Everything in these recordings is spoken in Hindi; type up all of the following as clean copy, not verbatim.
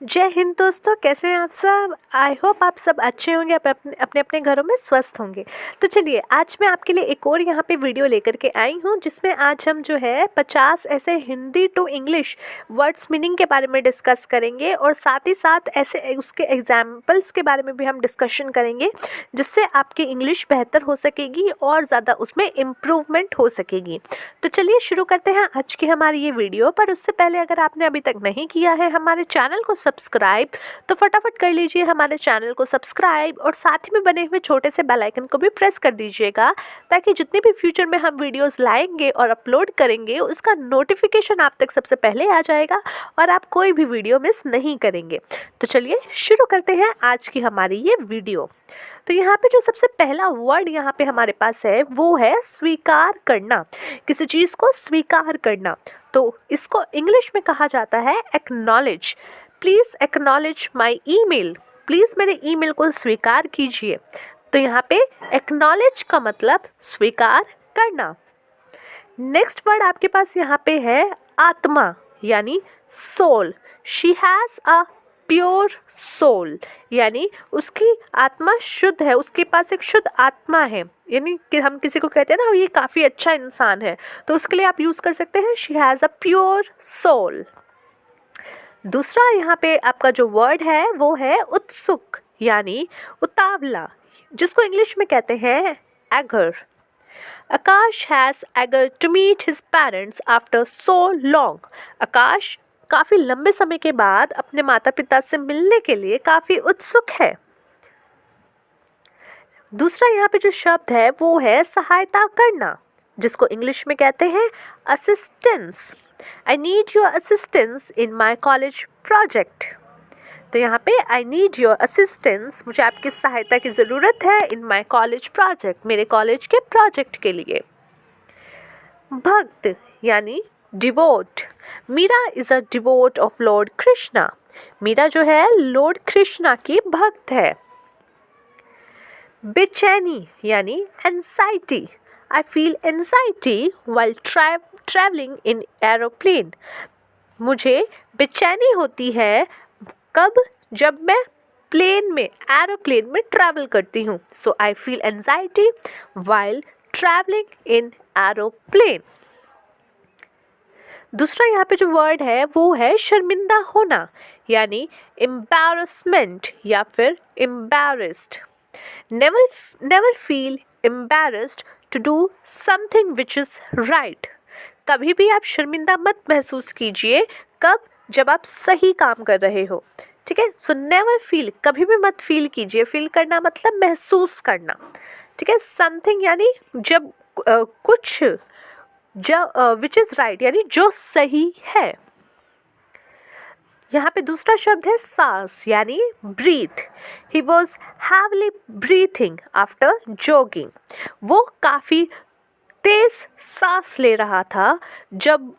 जय हिंद दोस्तों, कैसे हैं आप सब। आई होप आप सब अच्छे होंगे, अपने अपने घरों में स्वस्थ होंगे। तो चलिए, आज मैं आपके लिए एक और यहाँ पे वीडियो लेकर के आई हूँ, जिसमें आज हम जो है 50 ऐसे Hindi to English words meaning के बारे में डिस्कस करेंगे, और साथ ही साथ ऐसे उसके एग्जाम्पल्स के बारे में भी हम डिस्कशन करेंगे, जिससे आपकी इंग्लिश बेहतर हो सकेगी और ज़्यादा उसमें इम्प्रूवमेंट हो सकेगी। तो चलिए शुरू करते हैं आज की हमारी ये वीडियो। पर उससे पहले अगर आपने अभी तक नहीं किया है हमारे चैनल को सब्सक्राइब, तो फटाफट कर लीजिए हमारे चैनल को सब्सक्राइब, और साथ ही में बने हुए छोटे से बेल आइकन को भी प्रेस कर दीजिएगा, ताकि जितने भी फ्यूचर में हम वीडियोस लाएंगे और अपलोड करेंगे उसका नोटिफिकेशन आप तक सबसे पहले आ जाएगा और आप कोई भी वीडियो मिस नहीं करेंगे। तो चलिए शुरू करते हैं आज की हमारी ये वीडियो। तो यहाँ पे जो सबसे पहला वर्ड यहाँ पे हमारे पास है वो है स्वीकार करना। किसी चीज़ को स्वीकार करना, तो इसको इंग्लिश में कहा जाता है acknowledge. Please acknowledge my email, please मेरे ईमेल को स्वीकार कीजिए। तो यहाँ पे एक्नॉलेज का मतलब स्वीकार करना। नेक्स्ट वर्ड आपके पास यहाँ पे है आत्मा, यानी soul. She has a pure soul, यानी उसकी आत्मा शुद्ध है, उसके पास एक शुद्ध आत्मा है। यानी कि हम किसी को कहते हैं ना ये काफ़ी अच्छा इंसान है, तो उसके लिए आप यूज़ कर सकते हैं she has a pure soul. दूसरा यहाँ पे आपका जो वर्ड है वो है उत्सुक, यानी उतावला, जिसको इंग्लिश में कहते हैं eager. Akash has eager to meet his parents after so long. Akash काफ़ी लंबे समय के बाद अपने माता पिता से मिलने के लिए काफ़ी उत्सुक है। दूसरा यहाँ पे जो शब्द है वो है सहायता करना, जिसको इंग्लिश में कहते हैं assistance. I need your assistance in my college project. तो यहाँ पे आई नीड योर असिस्टेंस, मुझे आपकी सहायता की ज़रूरत है इन माई कॉलेज प्रोजेक्ट, मेरे कॉलेज के प्रोजेक्ट के लिए। भक्त यानी devote. Meera is a devote of Lord Krishna. Meera जो है लॉर्ड कृष्णा की भक्त है। बेचैनी यानी anxiety. I feel anxiety while travelling in aeroplane. मुझे बेचैनी होती है कब, जब मैं एरोप्लेन में ट्रैवल करती हूँ। So I feel anxiety while travelling in aeroplane. दूसरा यहाँ पे जो वर्ड है वो है शर्मिंदा होना, यानी एम्बैरसमेंट या फिर embarrassed. Never feel embarrassed to do something which is right. कभी भी आप शर्मिंदा मत महसूस कीजिए, कब, जब आप सही काम कर रहे हो। ठीक है, सो नेवर फील, कभी भी मत फील कीजिए। फील करना मतलब महसूस करना। ठीक है, समथिंग यानी जब कुछ, विच इज़ राइट यानी जो सही है। यहाँ पे दूसरा शब्द है सांस, यानी breath. He was heavily breathing after jogging. वो काफ़ी तेज सांस ले रहा था जब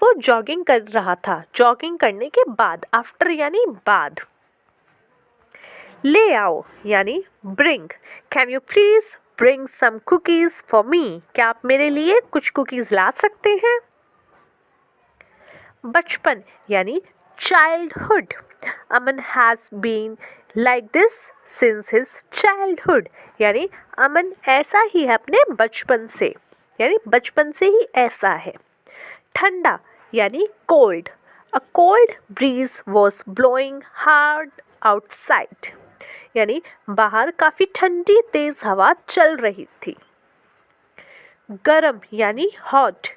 वो जॉगिंग कर रहा था, जॉगिंग करने के बाद। आफ्टर यानी बाद। ले आओ यानी bring. Can you please bring some cookies for me. क्या आप मेरे लिए कुछ कुकीज़ ला सकते हैं। बचपन यानी childhood. Aman has been like this since his childhood, यानी अमन ऐसा ही है अपने बचपन से, यानी बचपन से ही ऐसा है। ठंडा यानी cold. A cold bridge was blowing hard outside, यानी बाहर काफ़ी ठंडी तेज हवा चल रही थी। गरम यानी hot.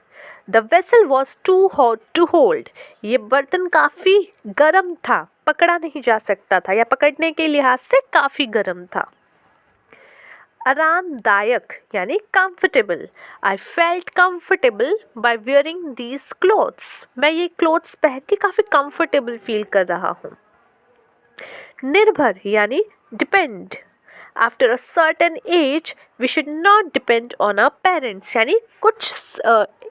The vessel was too hot to hold. ये बर्तन काफ़ी गर्म था, पकड़ा नहीं जा सकता था, या पकड़ने के लिहाज से काफ़ी गर्म था। आरामदायक यानी comfortable. I felt comfortable by wearing these clothes. मैं ये क्लोथ्स पहन के काफ़ी कंफर्टेबल फील कर रहा हूँ। निर्भर यानी depend. After a certain age we should not depend on our parents, यानी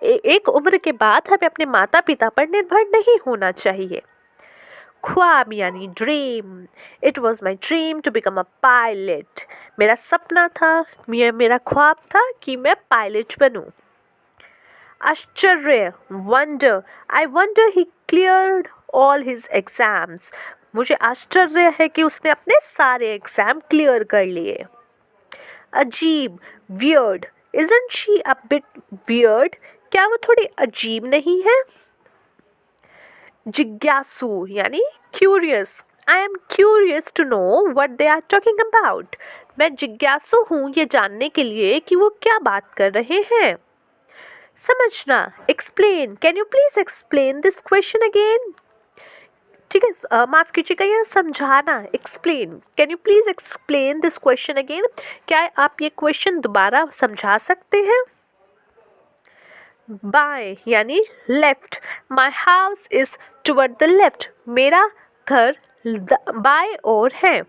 एक उम्र के बाद हमें अपने माता पिता पर निर्भर नहीं होना चाहिए। ख्वाब यानी dream. It was my dream to become a pilot. मेरा सपना था, मेरा ख्वाब था कि मैं पायलट बनूं। आश्चर्य wonder. I wonder he cleared all his exams. मुझे आश्चर्य है कि उसने अपने सारे एग्जाम क्लियर कर लिए. अजीब, weird. Isn't she a bit weird? क्या वो थोड़ी अजीब नहीं है? जिज्ञासु यानी curious. I am curious to know what they are talking about. मैं जिज्ञासु हूँ ये जानने के लिए कि वो क्या बात कर रहे हैं. समझना, explain. Can you please explain this question again? ठीक है, माफ़ कीजिएगा, यह समझाना, explain. Can you please explain this question again? क्या आप ये क्वेश्चन दोबारा समझा सकते हैं? बाएं यानी left. My house is toward the left. मेरा घर बाएं ओर है.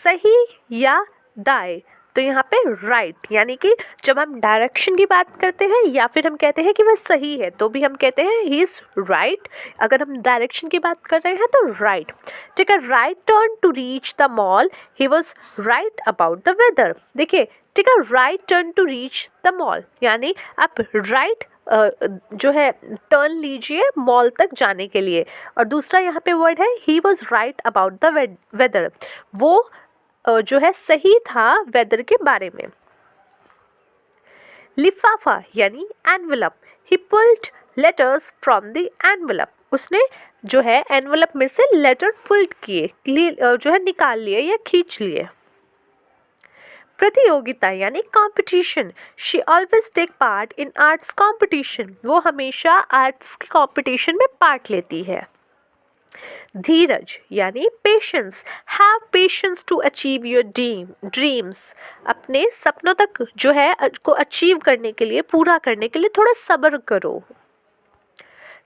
सही या दाएं, तो यहाँ पे राइट यानी कि जब हम डायरेक्शन की बात करते हैं या फिर हम कहते हैं कि वह सही है तो भी हम कहते हैं ही इज़ राइट. अगर हम डायरेक्शन की बात कर रहे हैं तो राइट. ठीक है, right turn to reach the mall. He was right about the weather. देखिए, ठीक है, right turn to reach the mall यानी आप राइट जो है टर्न लीजिए मॉल तक जाने के लिए. और दूसरा यहाँ पे वर्ड है he was right about the weather. वो जो है सही था वेदर के बारे में. लिफाफा यानी envelope. He pulled letters from the envelope. उसने जो है एनवेलप में से लेटर पुल्ड किए, जो है निकाल लिए या खींच लिए. प्रतियोगिता यानी competition. She always take part in arts competition. वो हमेशा आर्ट्स के कंपटीशन में पार्ट लेती है. धीरज यानी patience. Have patience to achieve your dreams. अपने सपनों तक जो है को अचीव करने के लिए, पूरा करने के लिए थोड़ा सब्र करो.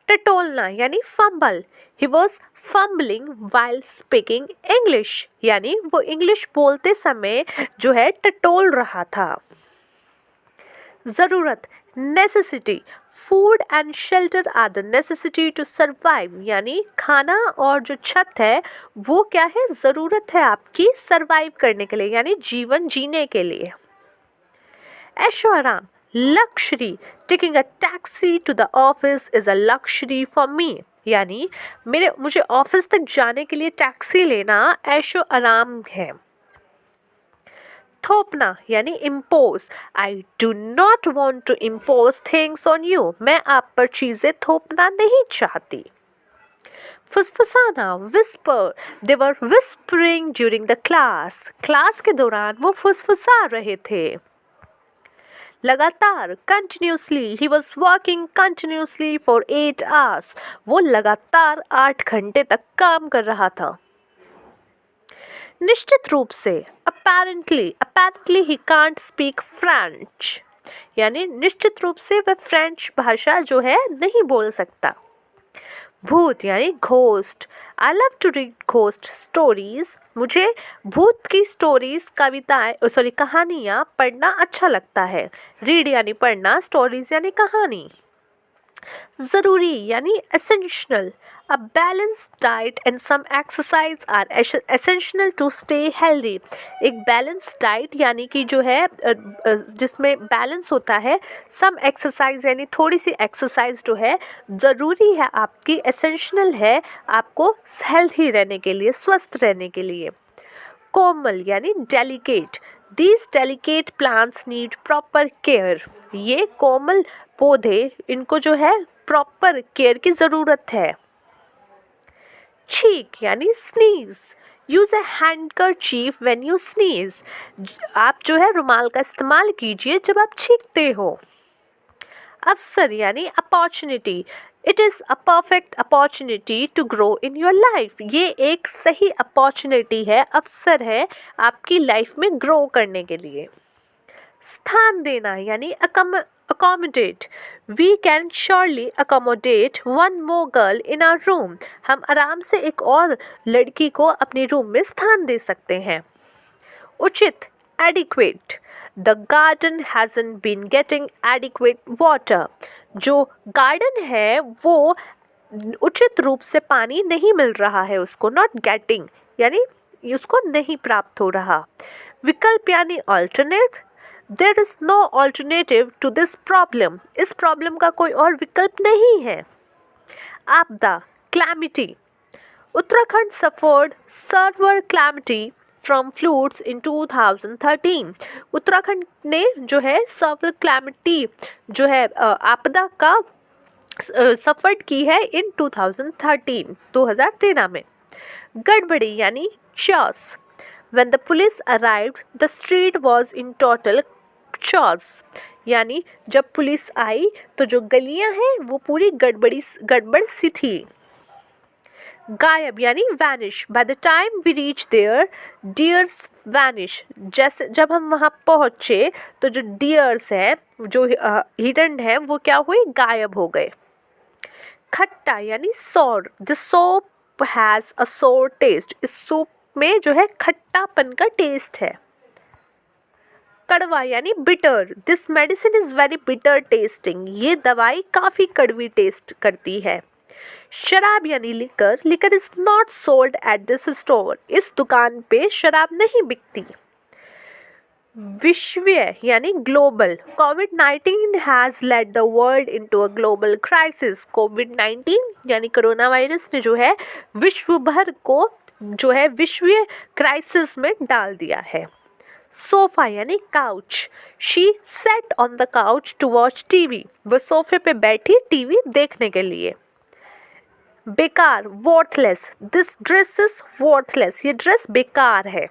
टटोलना यानी fumble. He was fumbling while speaking English यानी वो इंग्लिश बोलते समय जो है टटोल रहा था. ज़रूरत necessity. Food and shelter are the necessity to survive यानी खाना और जो छत है वो क्या है, ज़रूरत है आपकी सर्वाइव करने के लिए यानी जीवन जीने के लिए. ऐशो आराम. Luxury. Taking a taxi to the office is a luxury for me यानी मुझे ऑफिस तक जाने के लिए टैक्सी लेना ऐशो आराम है. थोपना यानी impose. I do not want to impose things on you. मैं आप पर चीज़ें थोपना नहीं चाहती. फुसफुसाना whisper. They were whispering during the class. Class के दौरान वो फुसफुसा रहे थे. लगातार continuously. He was working continuously for 8 hours. वो लगातार 8 घंटे तक काम कर रहा था. निश्चित रूप से. apparently he can't speak French यानी निश्चित रूप से वह फ्रेंच भाषा जो है नहीं बोल सकता. भूत यानी ghost. I love to read ghost stories. मुझे भूत की स्टोरीज कहानियाँ पढ़ना अच्छा लगता है. रीड यानी पढ़ना, स्टोरीज यानी कहानी. ज़रूरी यानी essential. A balanced diet and some exercise are essential to stay healthy. एक balanced diet यानी कि जो है जिसमें बैलेंस होता है. some exercise यानी थोड़ी सी एक्सरसाइज जो है ज़रूरी है आपकी, essential है आपको हेल्थी रहने के लिए, स्वस्थ रहने के लिए. कोमल यानी delicate. These delicate plants need proper care. ये कोमल पौधे, इनको जो है प्रॉपर केयर की ज़रूरत है. छींक यानी sneeze. Use a handkerchief when you sneeze. आप जो है रुमाल का इस्तेमाल कीजिए जब आप छींकते हो. अवसर यानी opportunity. It is a perfect opportunity to grow in your life. ये एक सही अपॉर्चुनिटी है, अवसर है आपकी लाइफ में ग्रो करने के लिए. स्थान देना यानी accommodate. We can surely accommodate one more girl in our room. हम आराम से एक और लड़की को अपने रूम में स्थान दे सकते हैं. उचित adequate. The garden hasn't been getting adequate water. जो गार्डन है वो उचित रूप से पानी नहीं मिल रहा है उसको. not getting यानी उसको नहीं प्राप्त हो रहा. विकल्प यानी alternate. There is no alternative to this problem. इस प्रॉब्लम का कोई और विकल्प नहीं है. आपदा, calamity. Uttarakhand suffered severe calamity from floods in 2013. Uttarakhand ने जो है severe calamity जो है आपदा का सफर्ड की है इन 2013 में। गड़बड़ी यानी chaos. When the police arrived, the street was in total chaos. यानी जब पुलिस आई तो जो गलियां हैं वो पूरी गड़बड़ सी थी। गायब यानी vanish. By the time we reach there deers vanish. जैसे जब हम वहाँ पहुँचे तो जो डियर्स हैं, जो हिरन हैं, वो क्या हुए, गायब हो गए. खट्टा यानी सौर. द सोप हैज़ अ सोर टेस्ट. इस सूप में जो है खट्टापन का टेस्ट है. कड़वा यानी bitter. This medicine is very bitter tasting. ये दवाई काफ़ी कड़वी टेस्ट करती है. शराब यानी liquor. Liquor is not sold at this store. इस दुकान पे शराब नहीं बिकती. विश्वीय यानी ग्लोबल. कोविड-19 has led the world into a global crisis. कोविड-19 यानी कोरोना वायरस ने जो है विश्व भर को जो है विश्वीय क्राइसिस में डाल दिया है. सोफा यानी couch. She sat on the couch to watch TV. वो सोफे पे बैठी टीवी देखने के लिए. बेकार, worthless. This dress is worthless. ये ड्रेस बेकार है.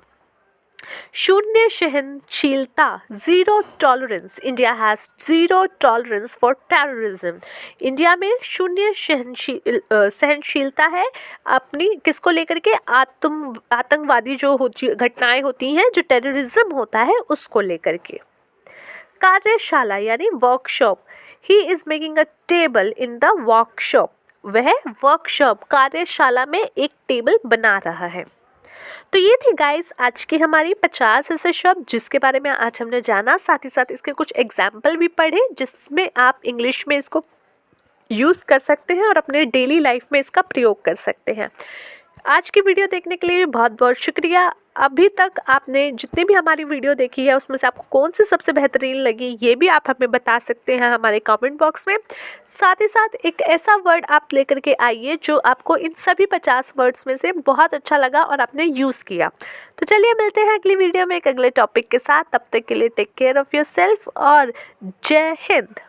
शून्य सहनशीलता, zero tolerance. India has zero tolerance for terrorism. India में शून्य सहनशीलता है अपनी किसको लेकर के, आतंकवादी जो घटनाएं होती हैं, जो टेररिज्म होता है उसको लेकर के. कार्यशाला यानी workshop. He is making a table in the workshop. वह वर्कशॉप कार्यशाला में एक टेबल बना रहा है. तो ये थी गाइस आज की हमारी 50 ऐसे शब्द जिसके बारे में आज हमने जाना. साथ ही साथ इसके कुछ एग्जाम्पल भी पढ़े जिसमें आप इंग्लिश में इसको यूज़ कर सकते हैं और अपने डेली लाइफ में इसका प्रयोग कर सकते हैं. आज की वीडियो देखने के लिए बहुत बहुत शुक्रिया. अभी तक आपने जितनी भी हमारी वीडियो देखी है उसमें से आपको कौन सी सबसे बेहतरीन लगी ये भी आप हमें बता सकते हैं हमारे कमेंट बॉक्स में. साथ ही साथ एक ऐसा वर्ड आप लेकर के आइए जो आपको इन सभी 50 वर्ड्स में से बहुत अच्छा लगा और आपने यूज़ किया. तो चलिए मिलते हैं अगली वीडियो में एक अगले टॉपिक के साथ. तब तक के लिए टेक केयर ऑफ़ योरसेल्फ और जय हिंद.